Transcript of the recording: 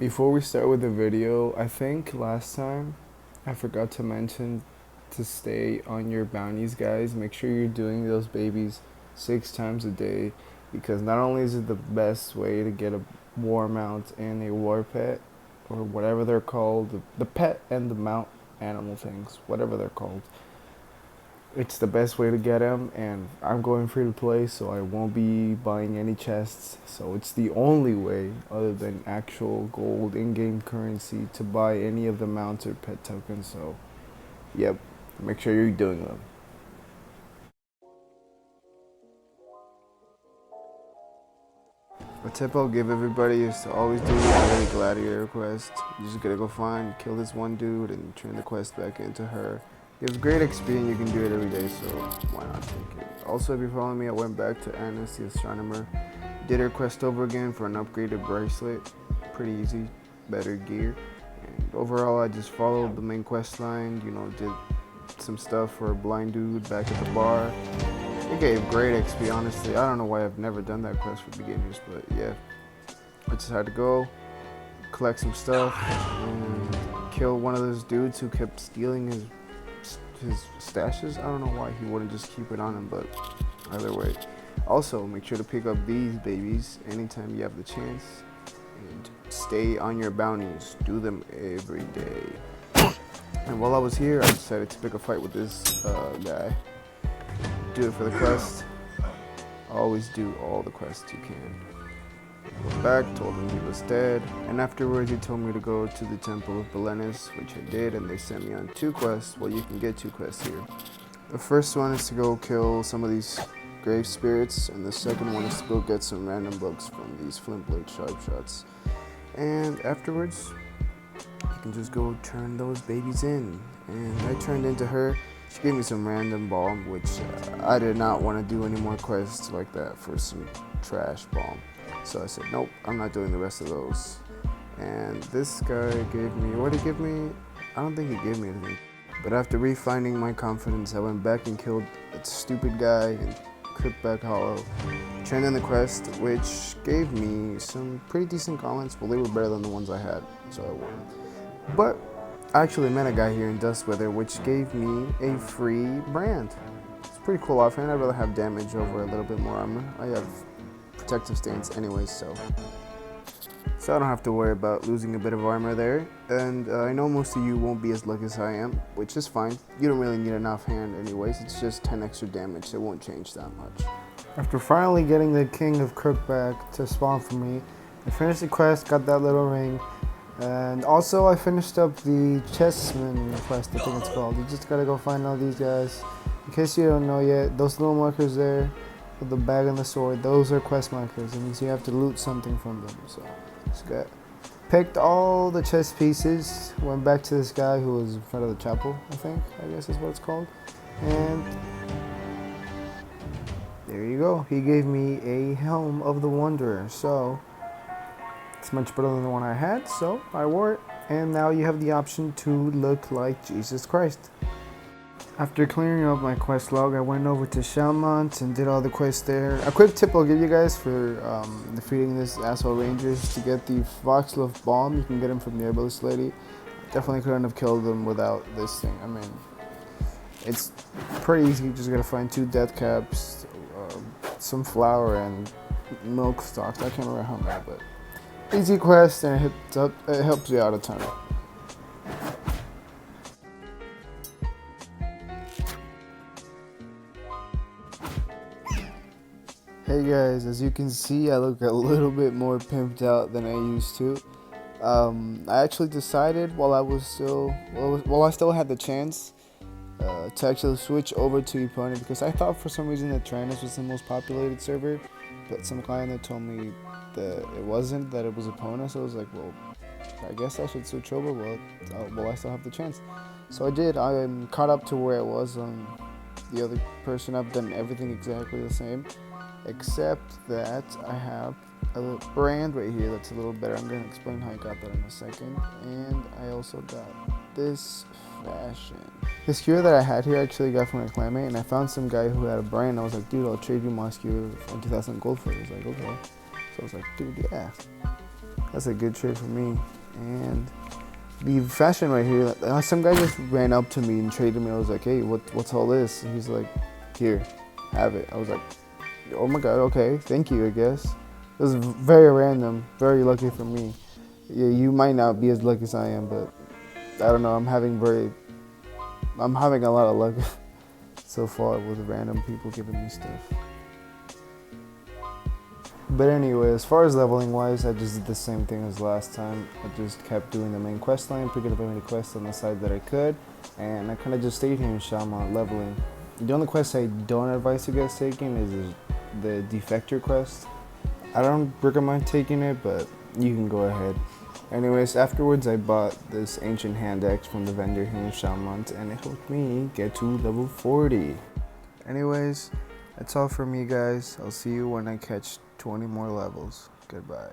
Before we start with the video, I think last time I forgot to mention to stay on your bounties, guys. Make sure you're doing those babies 6 times a day, because not only is it the best way to get a war mount and a war pet, or whatever they're called, the pet and the mount animal things, whatever they're called. It's the best way to get them, and I'm going free to play, so I won't be buying any chests. So it's the only way, other than actual gold in-game currency, to buy any of the mounts or pet tokens. So, yep, make sure you're doing them. A tip I'll give everybody is to always do a daily gladiator quest. You just gotta go find, kill this one dude, and turn the quest back into her. Gives great XP and you can do it every day, so why not take it. Also, if you're following me, I went back to Handaxe the astronomer, did her quest over again for an upgraded bracelet. Pretty easy, better gear. And overall, I just followed the main quest line, did some stuff for a blind dude back at the bar. It gave great XP, honestly. I don't know why I've never done that quest for beginners, but yeah. I just had to go, collect some stuff, and kill one of those dudes who kept stealing his stashes. I don't know why he wouldn't just keep it on him, but either way. Also, make sure to pick up these babies anytime you have the chance, and stay on your bounties. Do them every day. And while I was here, I decided to pick a fight with this guy. Do it for the quest. Always do all the quests you can. Went back, told him he was dead, and afterwards he told me to go to the Temple of Belenis, which I did, and they sent me on 2 quests. Well, you can get 2 quests here. The first one is to go kill some of these grave spirits, and the second one is to go get some random books from these flint blade sharp shots. And afterwards, you can just go turn those babies in. And I turned into her. She gave me some random bomb, which I did not want to do any more quests like that for some trash bomb. So I said, nope, I'm not doing the rest of those. And this guy gave me, what did he give me? I don't think he gave me anything. But after refinding my confidence, I went back and killed that stupid guy in Cryptback Hollow. Turned in the quest, which gave me some pretty decent comments. Well, they were better than the ones I had, so I won. But I actually met a guy here in Dustweather, which gave me a free brand. It's a pretty cool offhand. I'd rather have damage over a little bit more armor. I have protective stance anyways, so I don't have to worry about losing a bit of armor there. And I know most of you won't be as lucky as I am, which is fine. You don't really need an offhand anyways. It's just 10 extra damage. It won't change that much. After finally getting the King of Crookback to spawn for me, I finished the quest, got that little ring. And also I finished up the chessman quest, I think it's called. You just gotta go find all these guys. In case you don't know yet, those little markers there with the bag and the sword, those are quest markers. It means you have to loot something from them. So just got picked all the chess pieces, went back to this guy who was in front of the chapel, I guess is what it's called. And there you go. He gave me a Helm of the Wanderer. So it's much better than the one I had, so I wore it, and now you have the option to look like Jesus Christ. After clearing up my quest log, I went over to Shalmont and did all the quests there. A quick tip I'll give you guys for defeating this asshole ranger is to get the Foxglove Bomb. You can get him from the herbalist lady. Definitely couldn't have killed him without this thing. I mean, it's pretty easy. You just gotta find 2 death caps, some flour, and milk stalks. I can't remember how many, but easy quest, and it helps you out a ton. Hey guys, as you can see, I look a little bit more pimped out than I used to. I actually decided while I still had the chance to actually switch over to Epona, because I thought for some reason that Tyrannus was the most populated server, but some client that told me that it wasn't, that it was Epona. So I was like, well, I guess I should switch over while I still have the chance. So I did. I'm caught up to where I was on the other person. I've done everything exactly the same, except that I have a brand right here that's a little better. I'm going to explain how I got that in a second. And I also got this fashion. This gear that I had here I actually got from a clanmate, and I found some guy who had a brand. I was like, dude, I'll trade you my gear for 2,000 gold for it. He was like, okay. So I was like, dude, yeah. That's a good trade for me. And the fashion right here, some guy just ran up to me and traded me. I was like, hey, what's all this? And he's like, here, have it. I was like, oh my god, okay, thank you, I guess. It was very random, very lucky for me. Yeah, you might not be as lucky as I am, but I don't know, I'm having a lot of luck so far with random people giving me stuff. But anyway, as far as leveling wise, I just did the same thing as last time. I just kept doing the main quest line, picking up any quests on the side that I could, and I kind of just stayed here in Shamon leveling. The only quest I don't advise you guys taking is the Defector quest. I don't recommend taking it, but you can go ahead. Anyways, afterwards I bought this ancient Handaxe from the vendor here in Shamont, and it helped me get to level 40. Anyways, that's all from me, guys. I'll see you when I catch 20 more levels. Goodbye.